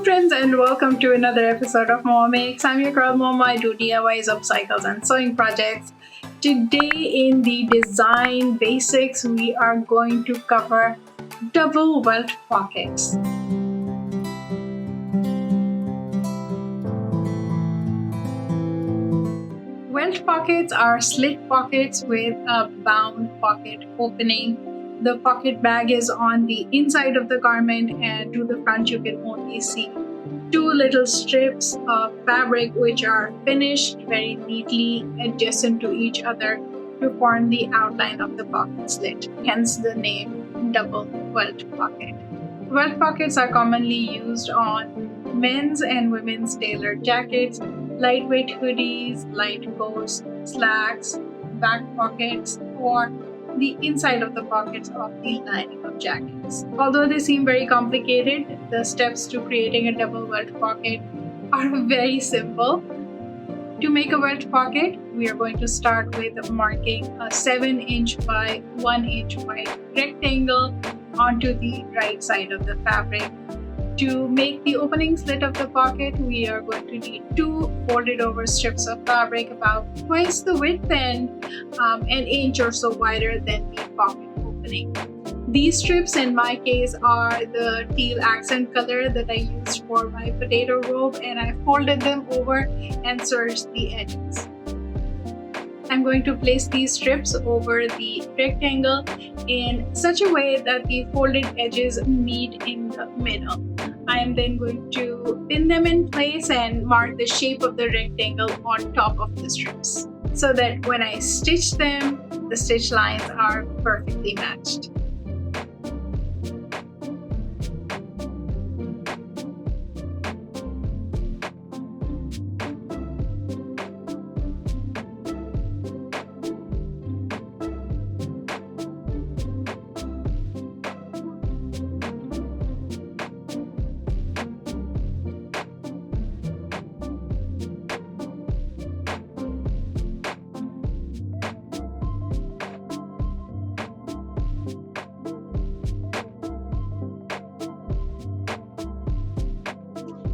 friends, and welcome to another episode of Mama Makes. I'm your girl Mama. I do DIYs, upcycles and sewing projects. Today in the design basics, we are going to cover double welt pockets. Welt pockets are slit pockets with a bound pocket opening. The pocket bag is on the inside of the garment, and to the front you can only see two little strips of fabric which are finished very neatly adjacent to each other to form the outline of the pocket slit, hence the name double welt pocket. Welt pockets are commonly used on men's and women's tailored jackets, lightweight hoodies, light coats, slacks, back pockets, or the inside of the pockets of the lining of jackets. Although they seem very complicated, the steps to creating a double welt pocket are very simple. To make a welt pocket, we are going to start with marking a 7-inch by 1-inch wide rectangle onto the right side of the fabric. To make the opening slit of the pocket, we are going to need two folded over strips of fabric about twice the width and an inch or so wider than the pocket opening. These strips in my case are the teal accent color that I used for my potato robe, and I folded them over and serged the edges. I'm going to place these strips over the rectangle in such a way that the folded edges meet in the middle. I am then going to pin them in place and mark the shape of the rectangle on top of the strips so that when I stitch them, the stitch lines are perfectly matched.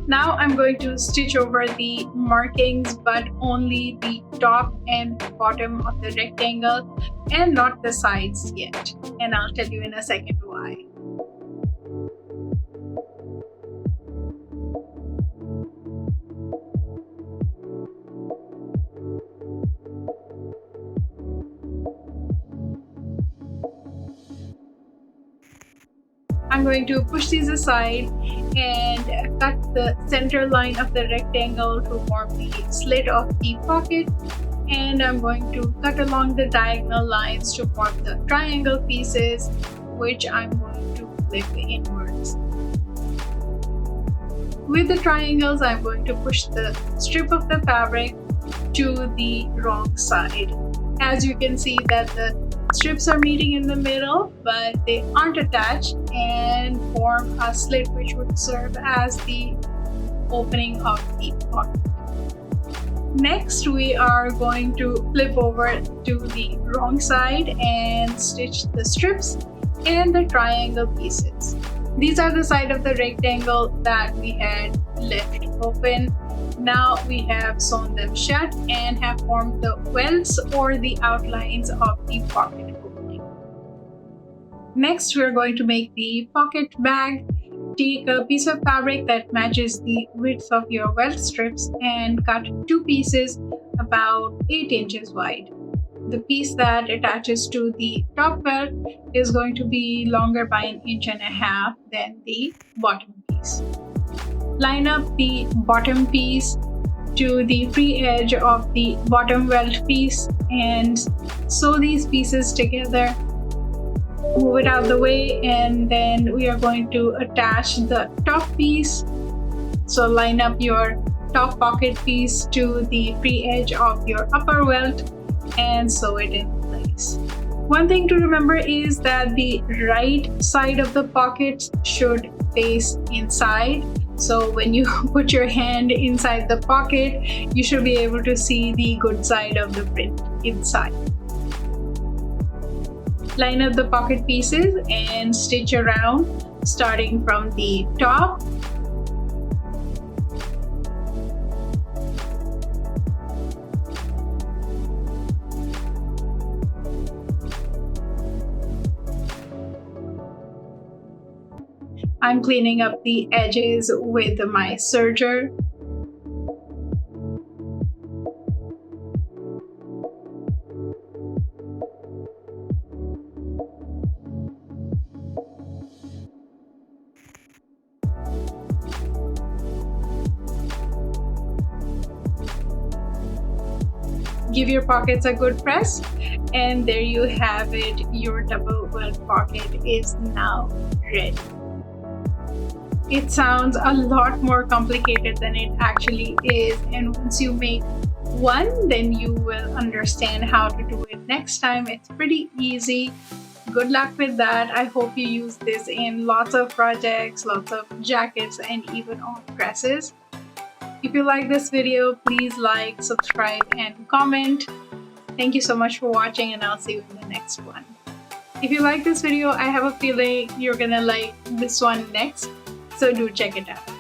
Now I'm going to stitch over the markings, but only the top and bottom of the rectangle and not the sides yet. And I'll tell you in a second why. I'm going to push these aside and cut the center line of the rectangle to form the slit of the pocket, and I'm going to cut along the diagonal lines to form the triangle pieces, which I'm going to flip inwards. With the triangles, I'm going to push the strip of the fabric to the wrong side. As you can see that the strips are meeting in the middle, but they aren't attached and form a slit which would serve as the opening of the pocket. Next, we are going to flip over to the wrong side and stitch the strips and the triangle pieces. These are the side of the rectangle that we had left open. Now we have sewn them shut and have formed the welts or the outlines of the pocket opening. Next, we are going to make the pocket bag. Take a piece of fabric that matches the width of your welt strips and cut two pieces about 8 inches wide. The piece that attaches to the top welt is going to be longer by 1.5 inches than the bottom piece. Line up the bottom piece to the free edge of the bottom welt piece and sew these pieces together. Move it out of the way, and then we are going to attach the top piece. So line up your top pocket piece to the free edge of your upper welt and sew it in place. One thing to remember is that the right side of the pocket should face inside. So when you put your hand inside the pocket, you should be able to see the good side of the print inside. Line up the pocket pieces and stitch around, starting from the top I'm cleaning up the edges with my serger. Give your pockets a good press, and there you have it. Your double welt pocket is now ready. It sounds a lot more complicated than it actually is, and once you make one, then you will understand how to do it next time. It's pretty easy. Good luck with that. I hope you use this in lots of projects, lots of jackets, and even on dresses. If you like this video, please like, subscribe, and comment. Thank you so much for watching, and I'll see you in the next one. If you like this video, I have a feeling you're gonna like this one next, so do check it out.